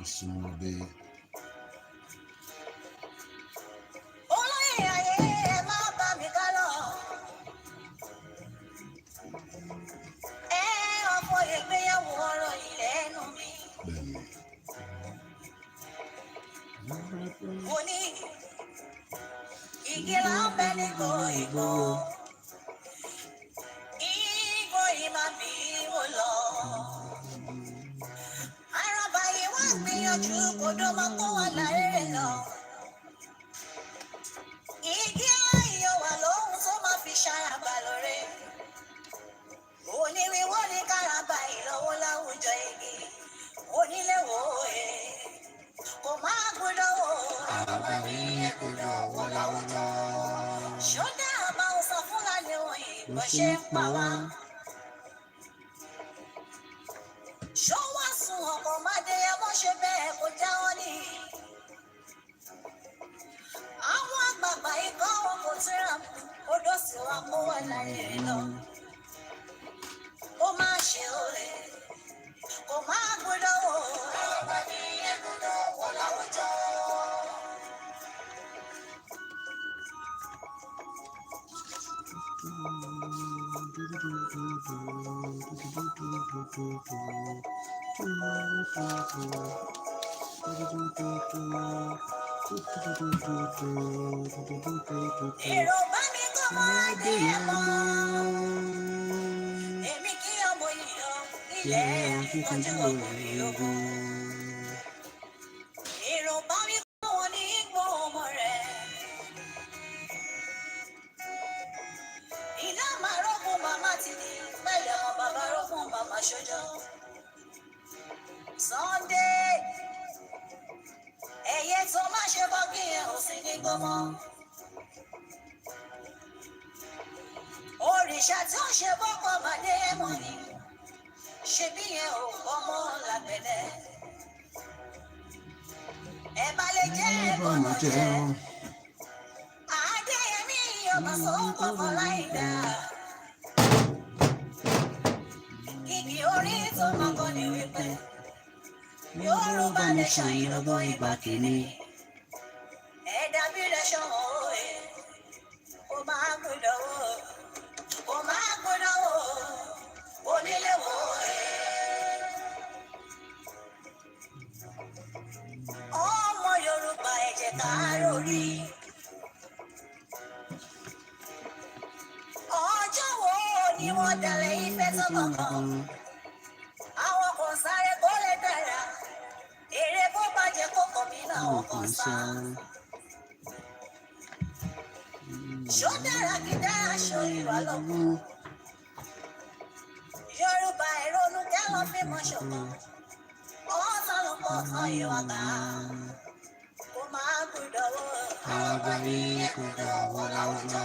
ìsúnmọ́dé. olóyè ayé ẹ má bá mi ká lọ. ọkọ̀ ìgbéyàwó ọ̀rọ̀ ilẹ̀ ẹnu mi. Bẹ́ẹ̀ni. mo ní igi lábẹ́ nígbò Ìgbòho. Ìgbò yìí máa bí wò lọ. Àràbà yìí wá gbìyànjú kódó máa kó wà láyé lọ. Igi ayọ̀ wà lóhun tó máa fi ṣàràbà lóore. Oníwíwọ́ ní káràbà ìlọ́wọ́ láwùjọ igi. Onílé wo kò máa gbọ́dọ̀ wò. Àràbà ní ẹ̀kọ́dọ̀ wọ́n láwùjọ. Ṣọ́dá àbá ọ̀sà Fúlàní òyìnbó ṣe ń pa wá. Ṣó wá sùn ọkọ̀ máde ẹmọ́ ṣe bẹ́ẹ̀ kó jáwọ́ ní. Àwọn àgbààgbà ikọ̀ wọn kò tíra odò sí wa kó wà láyé lọ. Ó máa ṣe òre, kò máa gbọ́dọ̀ wò. Àràbà ní ẹ̀kọ́dọ̀ wọ́n láwùjọ. Èrò bá mi kọ́ máa dé ẹ̀mọ́. Èmi kí ọmọ ìyọ̀ ilẹ̀ ìkọjú òkùnrin ogun. Èrò bá mi kọ́ wọn ní ipò ọmọ rẹ̀. Ìlà máa rọ́gùn màmá ti di pẹ̀lẹ́ ọ bàbá rọ́gùn màmá ṣọjọ́. Sunday ẹ̀yẹ tó má ṣe bọ́ kí ẹ ò sí ní gbọ́mọ́. Òrìṣà tí ó ṣe bọ́kọ̀ màdé ẹ̀mọ́ ni ṣe bí yẹn ò gbọ́mọ́ lágbẹ̀dẹ. Ẹ bá lè jẹ́ ẹ̀gbọ́n jẹ́. Adéyẹmí ọmọ sọ́kọ̀ kan láì dá. Igi orí tó máa kọ́ ni wípé Yorùbá nation ìlọ́gbọ́ ìgbà kìíní. Ẹ̀dá bí lẹ́sọ̀ òye, kò máa gbọ́dọ̀ wò, kò máa gbọ́dọ̀ wò, onílé wò ẹ̀. Ọmọ Yorùbá ẹ jẹ́ ká rórí. Ọjọ́ wo ni wọ́n dalẹ̀ Ifẹ̀ tó kankan? Àwọn kan sáré kó lè dára. Èrè bó bàjẹ́ kókò mí làwọn kan sá. Ṣó dára kí dára ṣó ìwà lọ́kùn. Yorùbá ìrònú kẹ́lọ́ fi mọ̀ ṣọ̀kan. Ọ̀sán ló pọ̀ tán ìwà ká. Kò máa gbọ́dọ̀ wò. Àràbà ní ẹ̀kọ́dọ̀ wọ́n láwùjọ.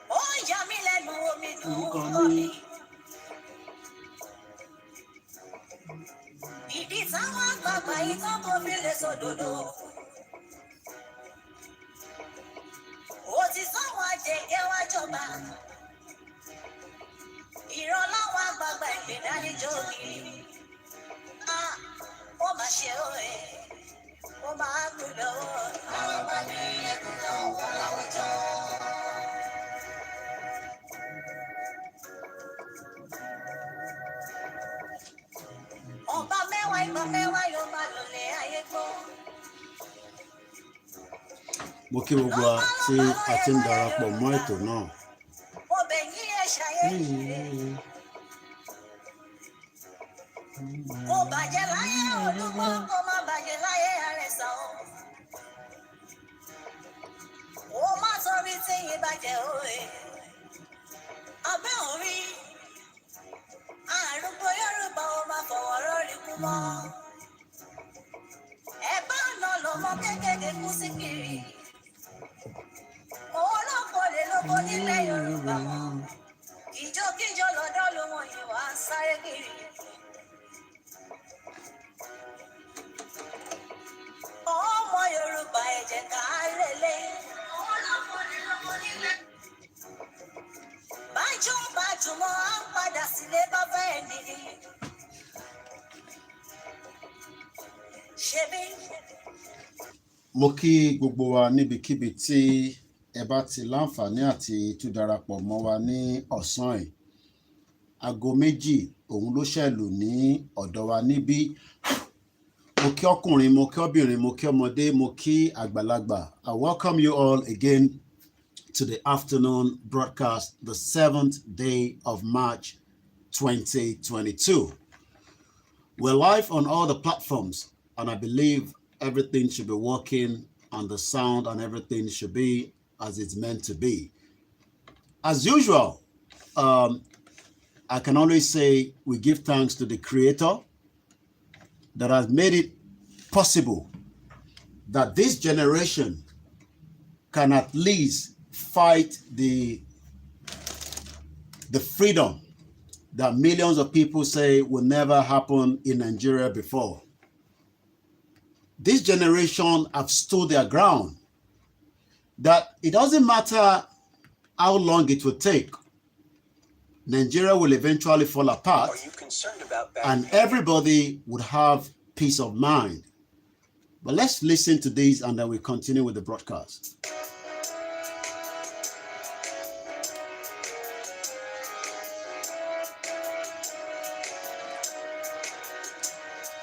Ó yà mí lẹ́nu omi dùn kọ́ mi. Ìdí táwọn àgbààgbà yìí tán kò fi lè sòdodo. Ó ti sáwọn àjẹgẹ́ wá jọba. Ìran láwọn àgbààgbà ìgbédáníjọ́ kiri. Ó máa ṣe òye, ó máa gbọ́dọ̀ wò. Àràbà ní ẹ̀kọ́dọ̀ wọ́n láwùjọ. Ọba mẹ́wàá ìgbà mẹ́wàá yóò máa lòlẹ̀ ayé gbọ́. Mo kí gbogbo wa tí a ti ń darapọ̀ mọ́ ètò náà. Ọbẹ̀ yí ẹ̀ ṣayé yìí. Kò bàjẹ́ láyé Olúgbọ́, kò má bàjẹ́ láyé Àrẹ̀sà o. Ó má sọrí tí yín bàjẹ́ òye. Abẹ́ òrí. Àrùgbó Yorùbá ó máa fọwọ́ rọ́ọ̀lì kú mọ́. Ẹ bá nà lọmọ kékeré kú sí kiri. Olóko lè lóko nílẹ̀ Yorùbá wọn. Ìjókíjó lọ́dọ́ ló wọ̀n yìí wá ń sáré kiri. Ọmọ Yorùbá ẹ jẹ́ ká lélẹ̀. Olóko lè lóko nílẹ̀. Bájú bájúmọ́ á ń padà sílé bàbá ẹ̀ nìyí. Ṣebí. Mo kí gbogbo wa níbikíbi tí ẹ bá ti láǹfààní àti tún darapọ̀ mọ́ wa ní ọ̀sán yìí. Aago méjì òun ló ṣẹ̀lù ní ọ̀dọ̀ wa níbí. Mo kí ọkùnrin, mo kí obìnrin, mo kí ọmọdé, mo kí àgbàlagbà. I welcome you all again to the afternoon broadcast, the 7th day of March 2022. We're live on all the platforms, and I believe everything should be working on the sound and everything should be as it's meant to be. As usual, I can always say we give thanks to the Creator that has made it possible that this generation can at least fight the freedom that millions of people say will never happen in Nigeria before. This generation have stood their ground, that it doesn't matter how long it will take, Nigeria will eventually fall apart, and everybody would have peace of mind. But let's listen to this and then we continue with the broadcast.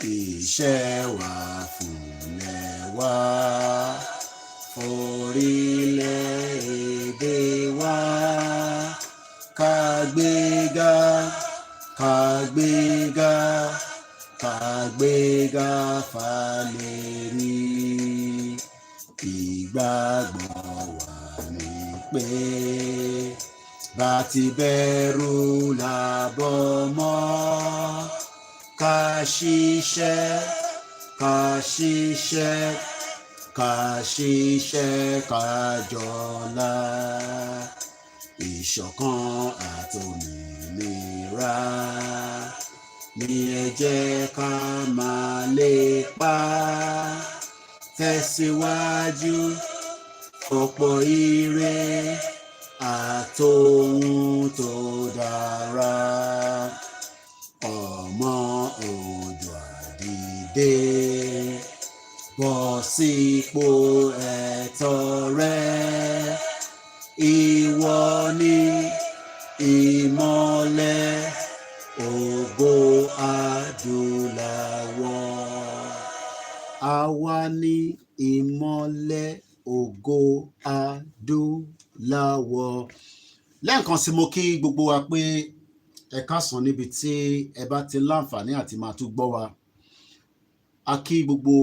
Iṣẹ́ wa fúnlẹ̀ wa, orílẹ̀-èdè wa, ká gbéga, ká gbéga, ká gbéga fálérí. Ìgbàgbọ́ wa ni pé bá ti bẹ̀rù làbọ̀ mọ́. Ká ṣiṣẹ́, ká ṣiṣẹ́, ká ṣiṣẹ́, ká jọlá. Ìṣọ̀kan àtòmìnira ni ẹ jẹ́ ká máa lépa. Tẹ̀síwájú ọ̀pọ̀ ire àtòhun tó dára. Ọmọ Oòduà dìde, bọ́ sípò ẹ̀tọ́ rẹ. Ìwọ ni ìmọ́lẹ̀ ògo adúláwọ̀. Àwa ni ìmọ́lẹ̀ ògo adúláwọ̀. Lẹ́ẹ̀kan sí mo kí gbogbo wa pé ẹ káàsán níbi tí ẹ bá ti láǹfààní àti máa tún gbọ́ wa. A kí gbogbo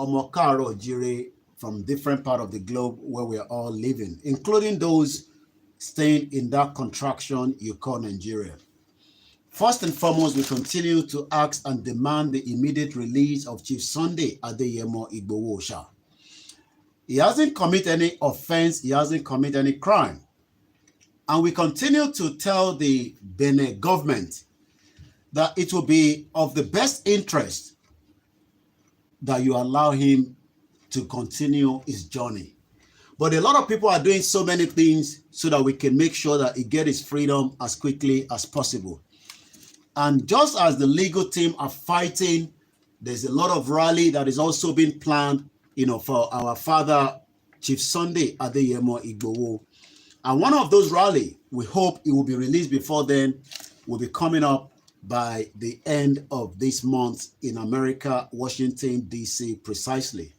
ọmọ káàárọ̀ jíire from different part of the globe where we are all living, including those staying in that contraction you call Nigeria. First and foremost, we continue to ask and demand the immediate release of Chief Sunday Adeyemo Igboho Osha. He hasn't committed any offense, he hasn't committed any crime. And we continue to tell the Benin government that it will be of the best interest that you allow him to continue his journey. But a lot of people are doing so many things so that we can make sure that he gets his freedom as quickly as possible. And just as the legal team are fighting, there's a lot of rally that is also being planned, for our father, Chief Sunday Adeyemo Igboho. And one of those rally, we hope it will be released before then, will be coming up by the end of this month in America, Washington, D.C. precisely.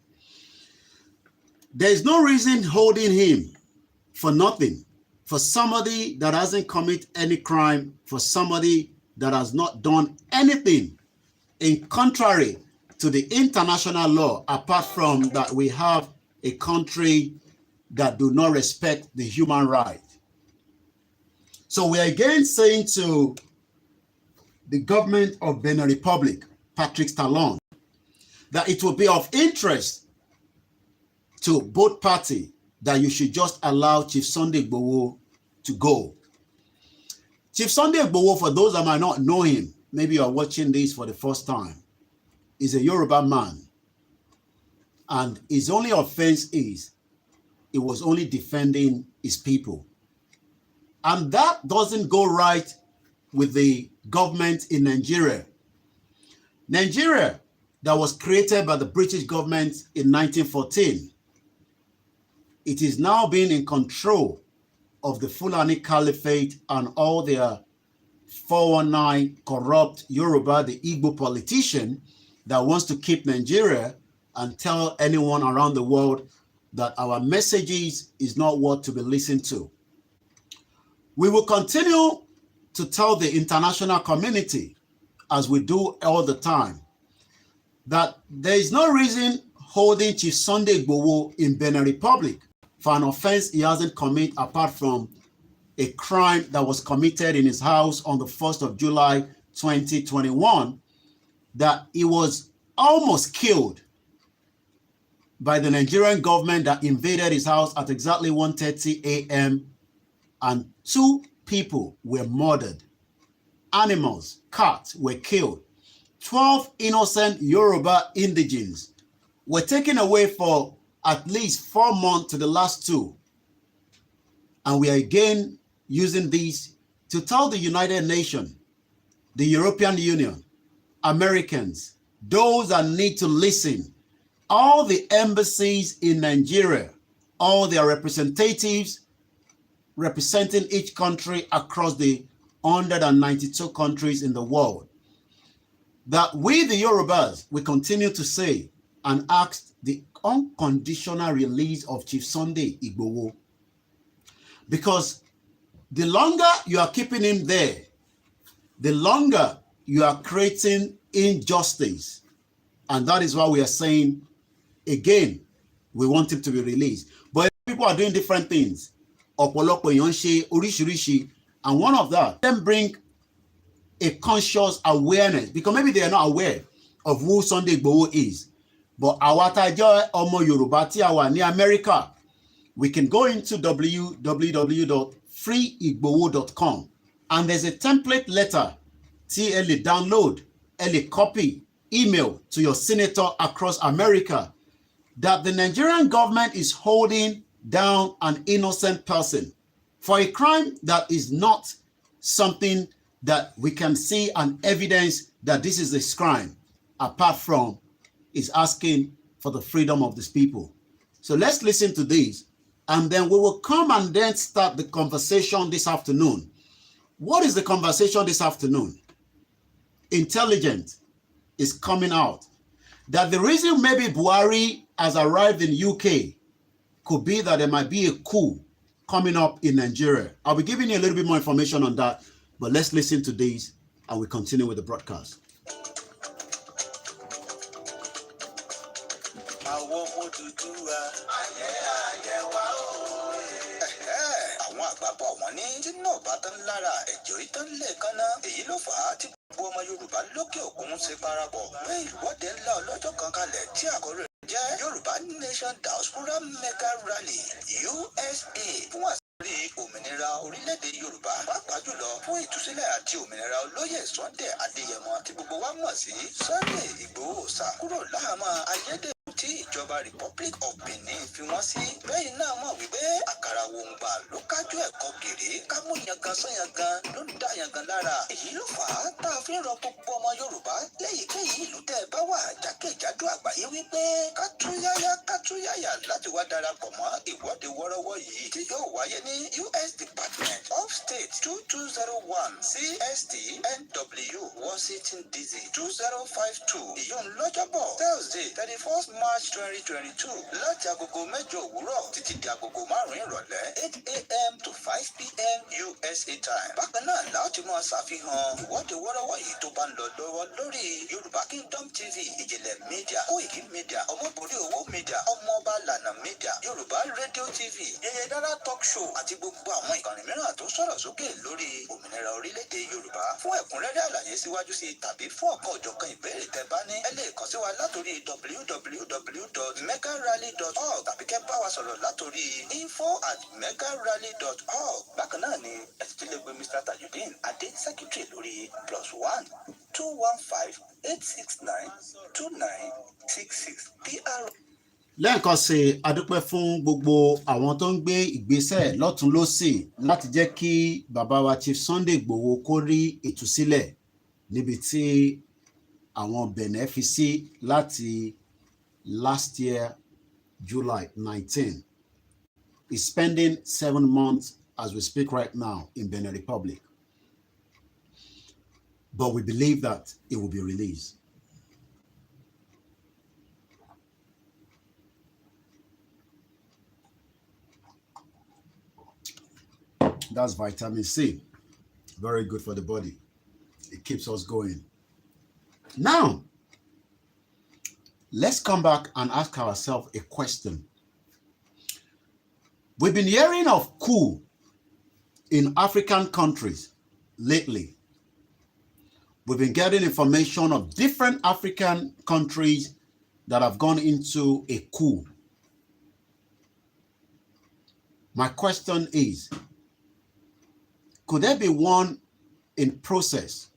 There is no reason holding him for nothing, for somebody that hasn't committed any crime, for somebody that has not done anything in contrary to the international law, apart from that we have a country that do not respect the human right. So we are again saying to the government of Benin Republic, Patrick Talon, that it will be of interest to both parties that you should just allow Chief Sunday Igboho to go. Chief Sunday Igboho, for those that might not know him, maybe you are watching this for the first time, is a Yoruba man. And his only offense is he was only defending his people. And that doesn't go right with the government in Nigeria. Nigeria, that was created by the British government in 1914, it is now being in control of the Fulani Caliphate and all their 419 corrupt Yoruba, the Igbo politician that wants to keep Nigeria and tell anyone around the world that our messages is not what to be listened to. We will continue to tell the international community, as we do all the time, that there is no reason holding Chief Sunday Igboho in Benin Republic for an offense he hasn't committed apart from a crime that was committed in his house on the 1st of July 2021, that he was almost killed by the Nigerian government that invaded his house at exactly 1:30 a.m. and 2 people were murdered. Animals, cats were killed. 12 innocent Yoruba indigenes were taken away for at least 4 months to the last 2. And we are again using these to tell the United Nations, the European Union, Americans, those that need to listen, all the embassies in Nigeria, all their representatives representing each country across the 192 countries in the world, that we, the Yorubas, we continue to say and ask the unconditional release of Chief Sunday Igboho. Because the longer you are keeping him there, the longer you are creating injustice. And that is why we are saying, again, we want him to be released. But people are doing different things. And one of that, then bring a conscious awareness, because maybe they are not aware of who Sunday Igboho is. But Awatajo Omo Yoruba ti awa ni America, we can go into www.freeigboho.com, and there's a template letter, TL download, LA copy, email to your senator across America, that the Nigerian government is holding down an innocent person for a crime that is not something that we can see and evidence that this is a crime, apart from is asking for the freedom of these people. So let's listen to this, and then we will come and then start the conversation this afternoon. What is the conversation this afternoon? Intelligence is coming out that the reason maybe Buhari has arrived in UK could be that there might be a coup coming up in Nigeria. I'll be giving you a little bit more information on that, but let's listen to these and we continue with the broadcast. Ọmọ Yorùbá lókè òkun ṣe parapọ̀ pé ìwọ́de ńlá ọlọ́jọ́ kan kalẹ̀ tí àkórí rẹ̀ jẹ́ Yorùbá Nation Diaspora Mega Rally USA fún àṣírí òmìnira orílẹ̀-èdè Yorùbá, pàápàá jùlọ fún ìtúsílẹ̀ àti òmìnira olóyè Sunday Adéyẹmọ tí gbogbo wa mọ̀ sí Sunday Igboho sá kúrò láhàámọ́ ayédèrú tí ìjọba Republic of Benin fi wọ́n sí. Bẹ́ẹ̀ náà mọ̀ wípé àkàrà wòǹgbà ló kájú ẹ̀kọ́ gèrè, kámú yangan sọ́yangan ló ń dá yangan lára. Èyí ló fà á tá a fi ń rọ gbogbo ọmọ Yorùbá léyìíkéyìí ìlú tẹ́ ẹ bá wà jákèjádò àgbáyé wípé kátúyáyá láti wá darapọ̀ mọ́ ìwọ́de wọ́rọ́wọ́ yìí tí yóò wáyé ní US Department of State 2201 CST NW Washington DC 2052. Ìyóò ń lọ́jọ́bọ̀ Thursday 31st March 2022 láti agogo 8 òwúrọ̀ títí di agogo 5 ìrọ̀lẹ́ 8 a.m. to 5 p.m. USA time. Bákan náà láti máa ṣàfihàn ìwọ́de wọ́rọ́wọ́ yìí tó bá ń lọ lọ́wọ́ lórí Yorùbá Kingdom TV, Ìjìnlẹ̀ Media Media, Koiki Media, Ọmọbùnrí Owó Media, Ọmọọba Lànà Media, Yorùbá Radio TV, Yeye Dára Talk Show àti gbogbo àwọn ìkànnì mìíràn tó sọ̀rọ̀ sókè lórí òmìnira orílẹ̀-èdè Yorùbá. Fún ẹ̀kúnrẹ́rẹ́ àlàyé síwájú sí tàbí fún ọ̀kan òjọ̀kan ìbéèrè tẹ́ bá ní, ẹ lè kàn sí wa látòrí www.megarally.org tàbí kẹ́ bá wa sọ̀rọ̀ látòrí info@megarally.org. Bákan náà ni ẹ ti lè gbé Mr. Tajudeen Adé Secretary lórí +1 215 869 2966 PR. lẹ́ẹ̀kan sí adúpẹ́ fún gbogbo àwọn tó ń gbé ìgbésẹ̀ lọ́tún lósì láti jẹ́ kí bàbá wa Chief Sunday Igboho kó rí ìtúsílẹ̀ níbi tí àwọn Benin fi sí láti last year July 19. He's spending 7 months as we speak right now in Benin Republic. But we believe that it will be released. That's vitamin C. Very good for the body. It keeps us going. Now, let's come back and ask ourselves a question. We've been hearing of coup in African countries lately. We've been getting information of different African countries that have gone into a coup. My question is, could there be one in process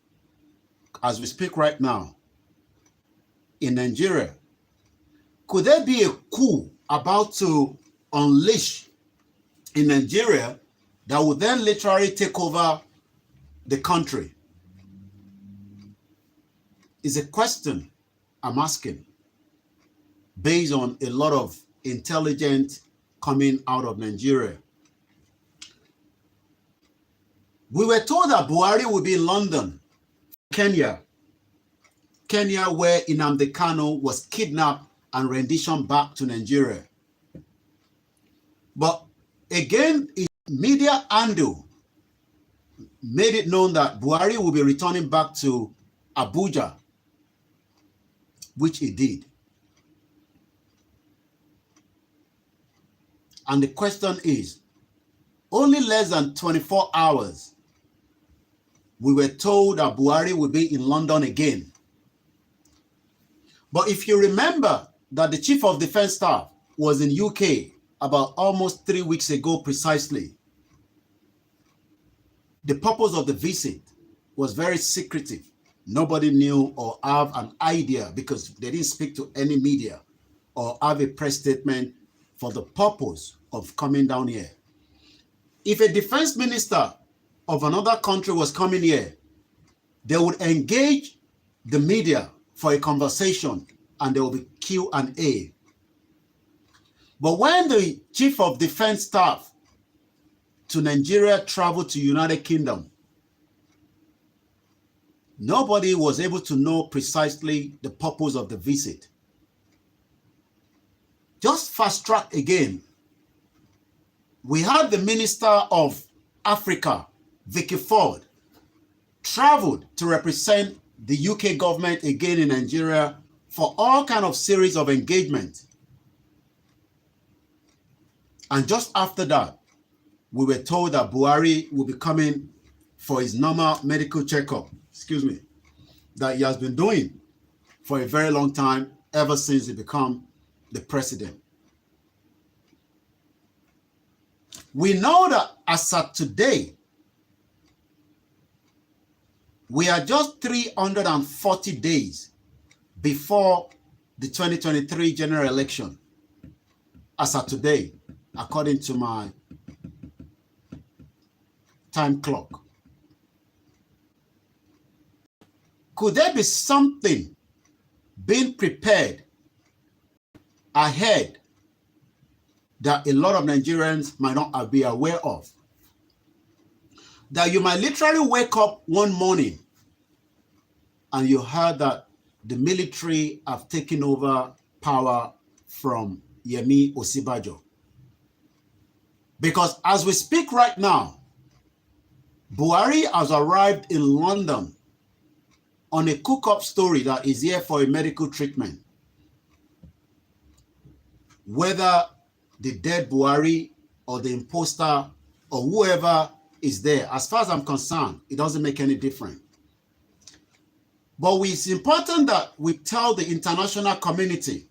as we speak right now in Nigeria? Could there be a coup about to unleash in Nigeria that would then literally take over the country? Is a question I'm asking based on a lot of intelligence coming out of Nigeria. We were told that Buhari would be in London, Kenya, where Nnamdi Kanu was kidnapped and renditioned back to Nigeria. But again, his media handle made it known that Buhari will be returning back to Abuja, which he did. And the question is, only less than 24 hours, we were told that Buhari will be in London again. But if you remember that the Chief of Defense Staff was in UK about almost 3 weeks ago precisely, the purpose of the visit was very secretive. Nobody knew or have an idea because they didn't speak to any media or have a press statement for the purpose of coming down here. If a defense minister of another country was coming here, they would engage the media for a conversation and there will be Q&A. But when the Chief of Defense Staff to Nigeria traveled to United Kingdom, nobody was able to know precisely the purpose of the visit. Just fast track again. We had the Minister of Africa, Vicky Ford, traveled to represent the UK government again in Nigeria for all kind of series of engagement. And just after that, we were told that Buhari will be coming for his normal medical checkup, that he has been doing for a very long time, ever since he became the president. We know that as of today, we are just 340 days before the 2023 general election. As of today, according to my time clock. Could there be something being prepared ahead that a lot of Nigerians might not be aware of? That you might literally wake up one morning and you heard that the military have taken over power from Yemi Osibajo. Because as we speak right now, Buhari has arrived in London on a cook-up story that is here for a medical treatment. whether the dead Buhari or the imposter or whoever is there. As far as I'm concerned, it doesn't make any difference. But it's important that we tell the international community.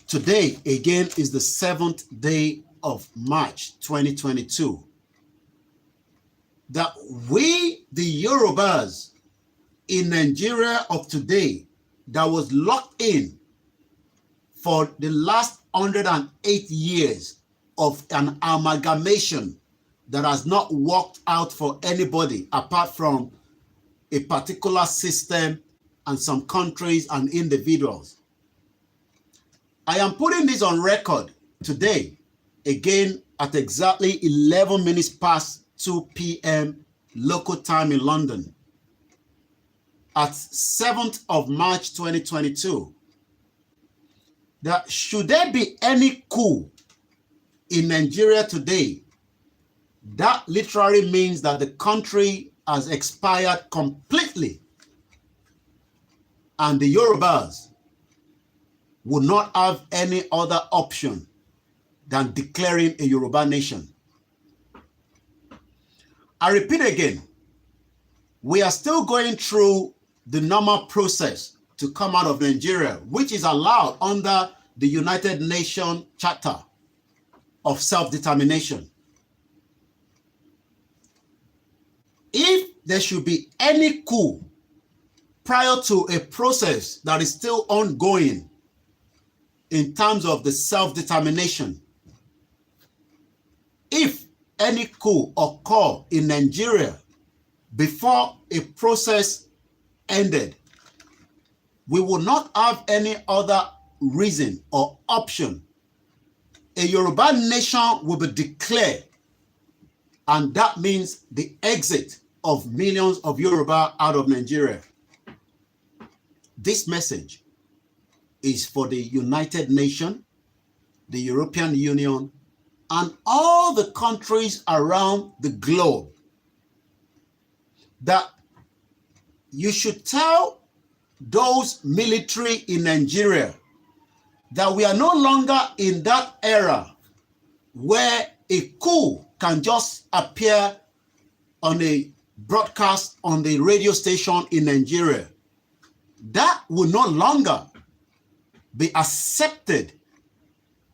Today, again, is the 7th day of March 2022. That we, the Yorubas in Nigeria of today, that was locked in for the last 108 years of an amalgamation that has not worked out for anybody apart from a particular system and some countries and individuals. I am putting this on record today, again at exactly 11 minutes past 2 p.m. local time in London, at 7th of March 2022, that should there be any coup in Nigeria today, that literally means that the country has expired completely and the Yorubas would not have any other option than declaring a Yoruba nation. I repeat again, we are still going through the normal process to come out of Nigeria, which is allowed under the United Nations Charter of Self-Determination. If there should be any coup prior to a process that is still ongoing in terms of the self-determination, if any coup occur in Nigeria before a process ended, we will not have any other reason or option. A Yoruba nation will be declared, and that means the exit of millions of Yoruba out of Nigeria. This message is for the United Nations, the European Union, and all the countries around the globe, that you should tell those military in Nigeria that we are no longer in that era where a coup can just appear on a broadcast on the radio station in Nigeria. That will no longer be accepted,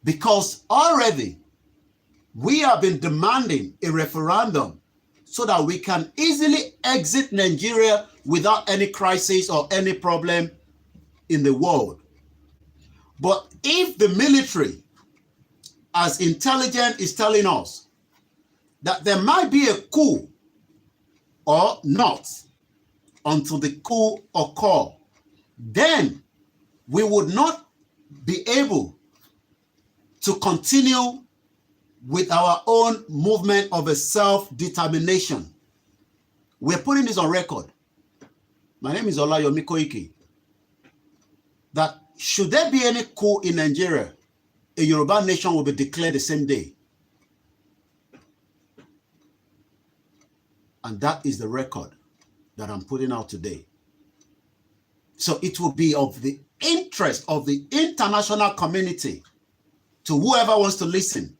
because already we have been demanding a referendum so that we can easily exit Nigeria without any crisis or any problem in the world. But if the military, as intelligent, is telling us that there might be a coup or not until the coup occurs, then we would not be able to continue with our own movement of a self-determination. We're putting this on record. My name is Olayomi Koiki. That should there be any coup in Nigeria, a Yoruba nation will be declared the same day. And that is the record that I'm putting out today. So it will be of the interest of the international community, to whoever wants to listen,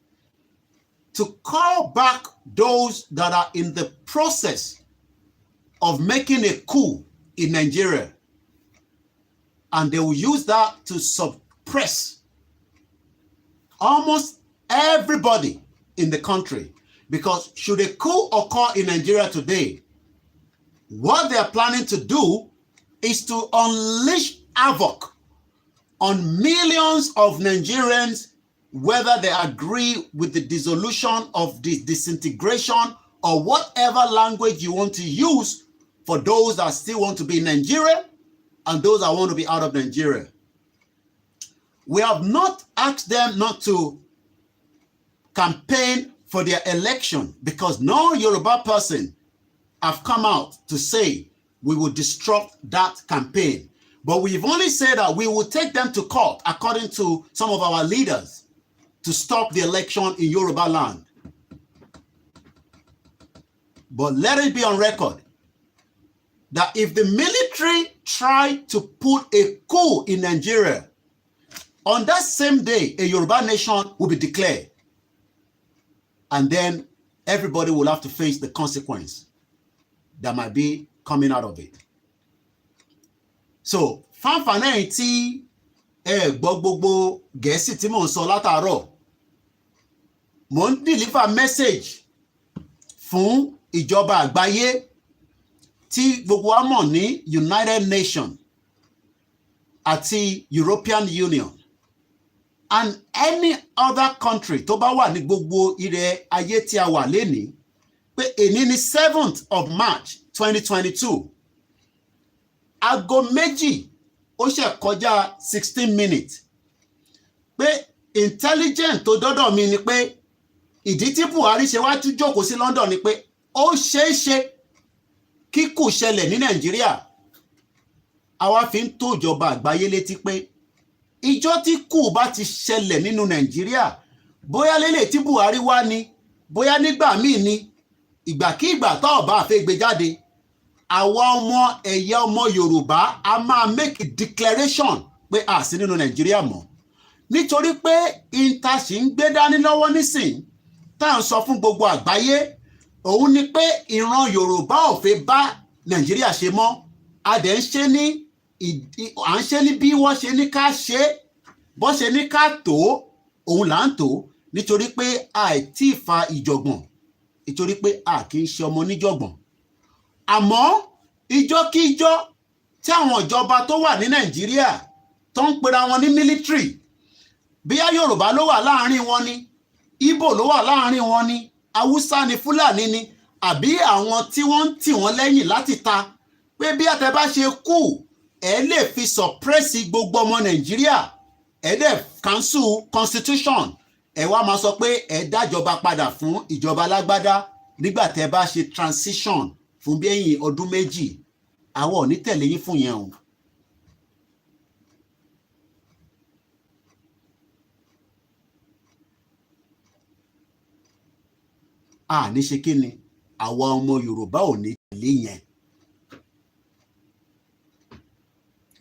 to call back those that are in the process of making a coup in Nigeria. And they will use that to suppress almost everybody in the country. Because should a coup occur in Nigeria today, what they are planning to do is to unleash havoc on millions of Nigerians, whether they agree with the dissolution of the disintegration or whatever language you want to use for those that still want to be in Nigeria and those that want to be out of Nigeria. We have not asked them not to campaign for their election, because no Yoruba person have come out to say we will disrupt that campaign. But we've only said that we will take them to court, according to some of our leaders, to stop the election in Yoruba land. But let it be on record that if the military try to put a coup in Nigeria, on that same day, a Yoruba nation will be declared. And then everybody will have to face the consequence that might be coming out of it. So, fanfààní tí ẹ gbọ́ gbogbo Gẹ̀ẹ́sì tí mò ń sọ látàárọ̀, mò ń deliver message fún ìjọba àgbáyé tí gbogbo wa mọ̀ ní United Nations àti European Union and any other country tó bá wà ní gbogbo ilẹ̀ ayé tí a wà lénìí pé èní ní 7th of March 2022 aago méjì ó ṣe kọjá 16 minutes pé intelligent tó dọ́dọ̀ mi ni pé ìdí tí Buhari ṣe wá tún jókòó sí London ni pé ó ṣeé ṣe kí kù ṣẹlẹ̀ ní Nàìjíríà. Àwa fi ń tó ìjọba àgbáyé létí pé ìjọ tí kù bá ti ṣẹlẹ̀ nínú Nàìjíríà, bóyá lélẹ̀ tí Buhari wá ni, bóyá nígbà míì ni, ìgbàkígbà tó bá fẹ́ gbé jáde, àwa ọmọ ẹ̀yà ọmọ Yorùbá a máa make a declaration pé a sí nínú Nàìjíríà mọ́. Nítorí pé ìntàṣì ń gbé dání lọ́wọ́ nísìn tá à ń sọ fún gbogbo àgbáyé, òun ni pé ìran Yorùbá ò fẹ́ bá Nàìjíríà ṣe mọ́. A dẹ̀ ń ṣe ní bí wọ́n ṣe ní ká ṣe, bọ́n ṣe ní ká tó, òun là ń tó, nítorí pé àìtí fa ìjọ̀gbọ̀n, nítorí pé a kì í ṣe ọmọ oníjọ̀gbọ̀n. Àmọ́ ìjọ́kíjọ́ tí àwọn ìjọba tó wà ní Nàìjíríà tó ń pera wọn ní military, bíyá Yorùbá ló wà láàrin wọn ni, Ìgbò ló wà láàrin wọn ni, Haúsá ni, Fúlàní ni, àbí àwọn tí wọ́n ń tì wọ́n lẹ́yìn láti ta, pé bí àtẹ bá ṣe kú ẹ lè fi suppress gbogbo ọmọ Nàìjíríà, ẹ dẹ̀ cancel constitution, ẹ wá máa sọ pé ẹ dájọba padà fún ìjọba alágbádá nígbà tẹ bá ṣe transition fún bí ẹ̀yìn ọdún méjì. Àwọn ò ní tẹ̀lé yín fún yẹn o. A ní ṣe kí ni, àwa ọmọ Yorùbá ò ní tẹ̀lé yẹn.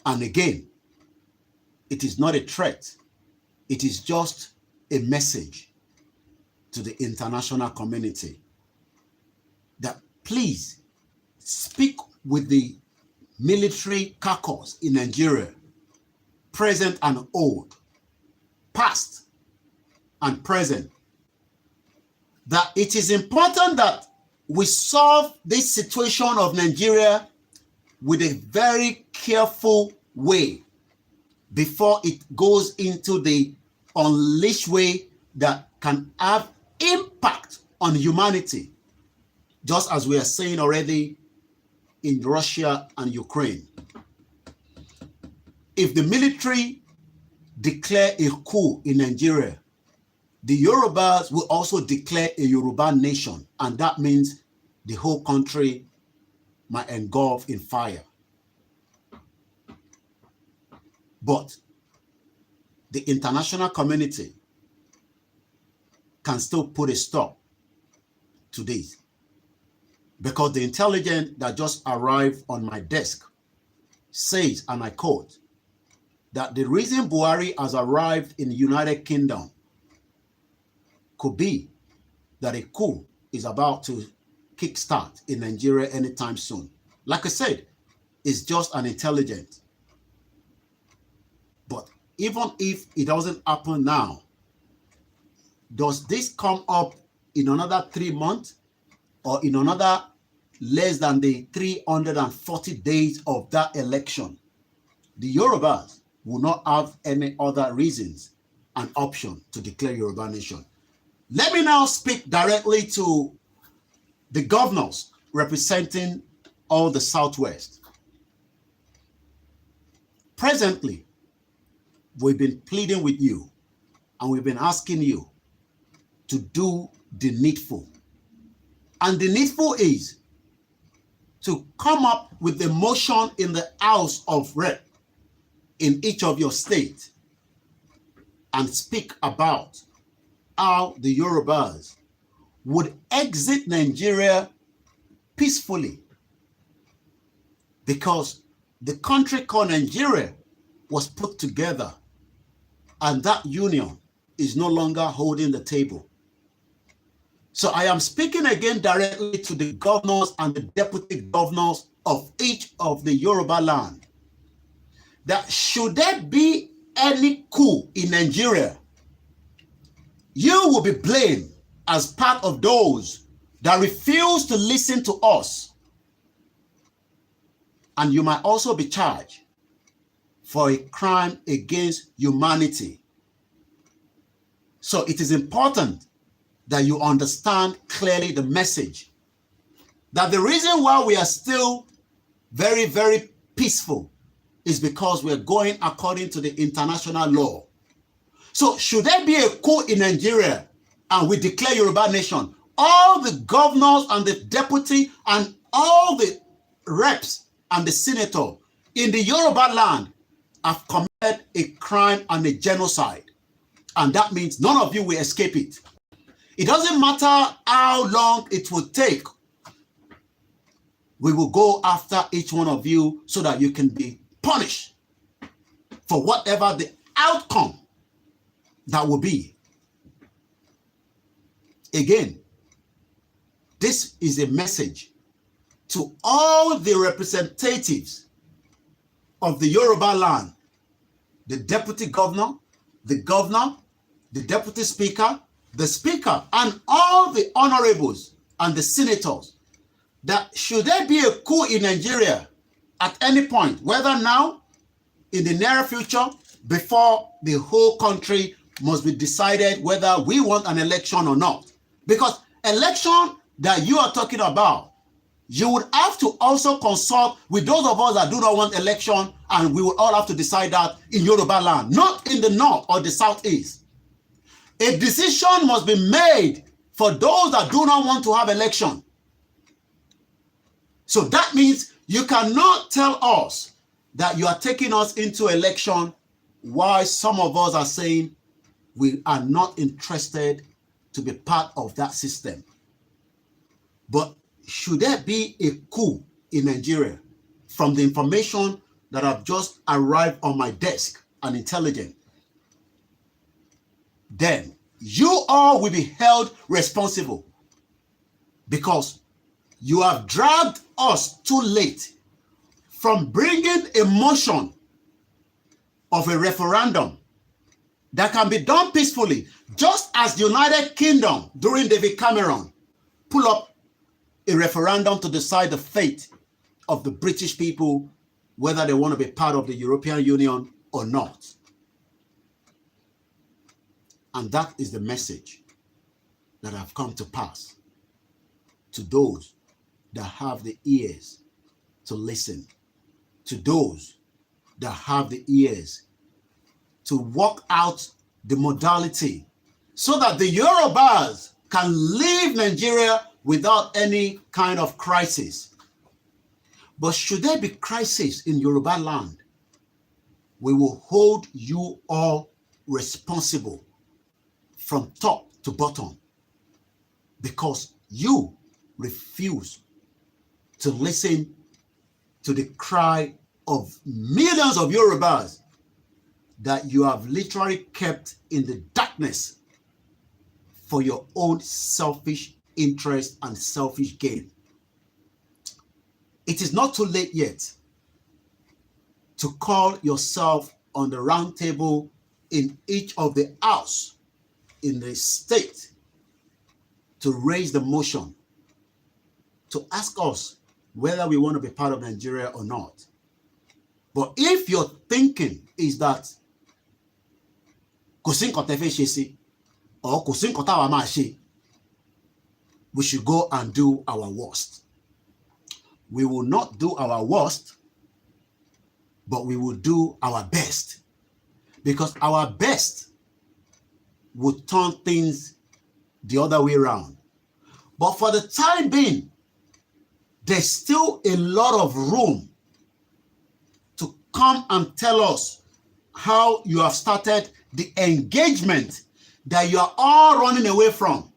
And again, it is not a threat. It is just a message to the international community that please speak with the military caucus in Nigeria, present and old, past and present, that it is important that we solve this situation of Nigeria with a very careful way before it goes into the unleashed way that can have impact on humanity, just as we are saying already in Russia and Ukraine. If the military declare a coup in Nigeria, the Yorubas will also declare a Yoruba nation, and that means the whole country might engulf in fire. But the international community can still put a stop to this, because the intelligence that just arrived on my desk says, and I quote, that the reason Buhari has arrived in the United Kingdom could be that a coup is about to kickstart in Nigeria anytime soon. Like I said, it's just an intelligence. But even if it doesn't happen now, does this come up in another 3 months or in another less than the 340 days of that election? The Yorubas will not have any other reasons and option to declare Yoruba nation. Let me now speak directly to the governors representing all the Southwest. Presently, we've been pleading with you and we've been asking you to do the needful. And the needful is to come up with a motion in the House of Rep in each of your states and speak about how the Yorubas would exit Nigeria peacefully, because the country called Nigeria was put together, and that union is no longer holding the table. So I am speaking again directly to the governors and the deputy governors of each of the Yoruba land, that should there be any coup in Nigeria, you will be blamed as part of those that refuse to listen to us. And you might also be charged for a crime against humanity. So it is important that you understand clearly the message, that the reason why we are still very, very peaceful is because we're going according to the international law. So should there be a coup in Nigeria and we declare Yoruba nation, all the governors and the deputy and all the reps and the senator in the Yoruba land have committed a crime and a genocide. And that means none of you will escape it. It doesn't matter how long it will take. We will go after each one of you so that you can be punished for whatever the outcome that will be. Again, this is a message to all the representatives of the Yoruba land, the deputy governor, the deputy speaker, the speaker, and all the honorables and the senators, that should there be a coup in Nigeria at any point, whether now, in the near future, before the whole country must be decided whether we want an election or not. Because election that you are talking about, you would have to also consult with those of us that do not want election, and we will all have to decide that in Yoruba land, not in the north or the southeast. A decision must be made for those that do not want to have election. So that means you cannot tell us that you are taking us into election while some of us are saying we are not interested to be part of that system. But should there be a coup in Nigeria, from the information that have just arrived on my desk and intelligence, then you all will be held responsible, because you have dragged us too late from bringing a motion of a referendum that can be done peacefully, just as the United Kingdom during David Cameron pull up a referendum to decide the fate of the British people, whether they want to be part of the European Union or not. And that is the message that have come to pass to those that have the ears to listen, to those that have the ears to work out the modality so that the Yorubas can leave Nigeria without any kind of crisis. But should there be crisis in Yoruba land, we will hold you all responsible from top to bottom, because you refuse to listen to the cry of millions of Yorubas that you have literally kept in the darkness for your own selfish interest and selfish gain. It is not too late yet to call yourself on the round table in each of the house in the state to raise the motion to ask us whether we want to be part of Nigeria or not. But if your thinking is that we should go and do our worst, we will not do our worst, but we will do our best, because our best would turn things the other way around. But for the time being, there's still a lot of room to come and tell us how you have started the engagement that you are all running away from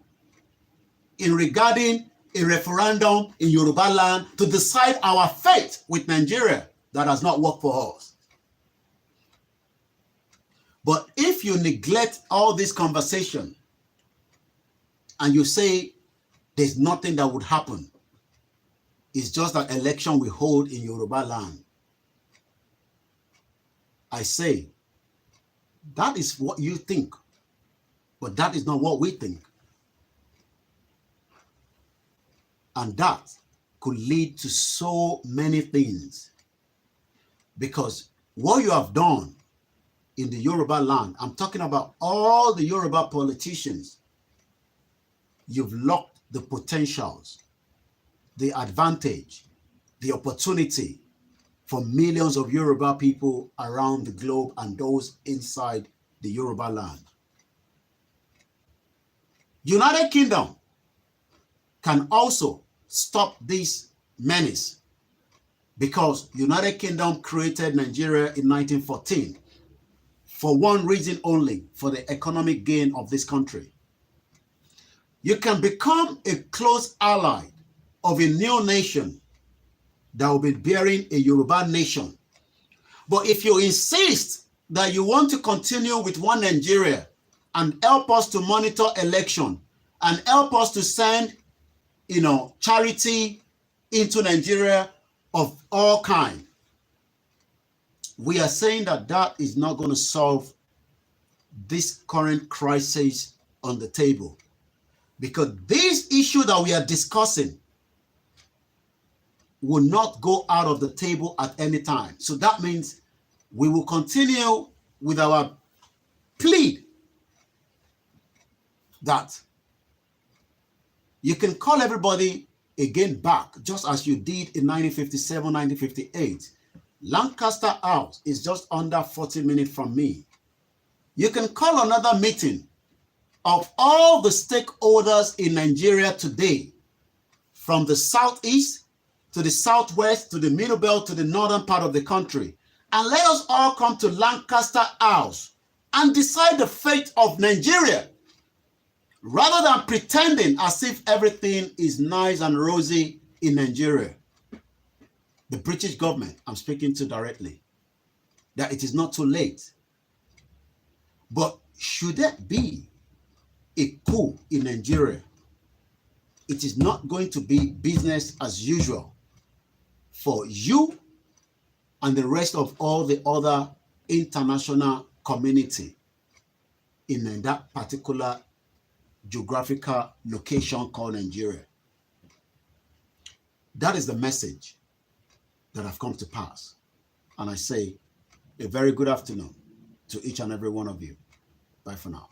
in regarding a referendum in Yoruba land to decide our fate with Nigeria, that has not worked for us. But if you neglect all this conversation and you say there's nothing that would happen, it's just an election we hold in Yoruba land, I say that is what you think, but that is not what we think. And that could lead to so many things. Because what you have done in the Yoruba land, I'm talking about all the Yoruba politicians, you've locked the potentials, the advantage, the opportunity for millions of Yoruba people around the globe and those inside the Yoruba land. United Kingdom can also stop this menace because United Kingdom created Nigeria in 1914 for one reason only, for the economic gain of this country. You can become a close ally of a new nation that will be bearing a Yoruba nation. But if you insist that you want to continue with one Nigeria and help us to monitor election and help us to send, charity into Nigeria of all kind, we are saying that that is not going to solve this current crisis on the table. Because this issue that we are discussing will not go out of the table at any time. So that means we will continue with our plea that you can call everybody again back, just as you did in 1957, 1958. Lancaster House is just under 40 minutes from me. You can call another meeting of all the stakeholders in Nigeria today, from the southeast to the southwest, to the middle belt, to the northern part of the country. And let us all come to Lancaster House and decide the fate of Nigeria, rather than pretending as if everything is nice and rosy in Nigeria. The British government, I'm speaking to directly, that it is not too late. But should there be a coup in Nigeria, it is not going to be business as usual for you and the rest of all the other international community in that particular geographical location called Nigeria. That is the message that have come to pass. And I say a very good afternoon to each and every one of you. Bye for now.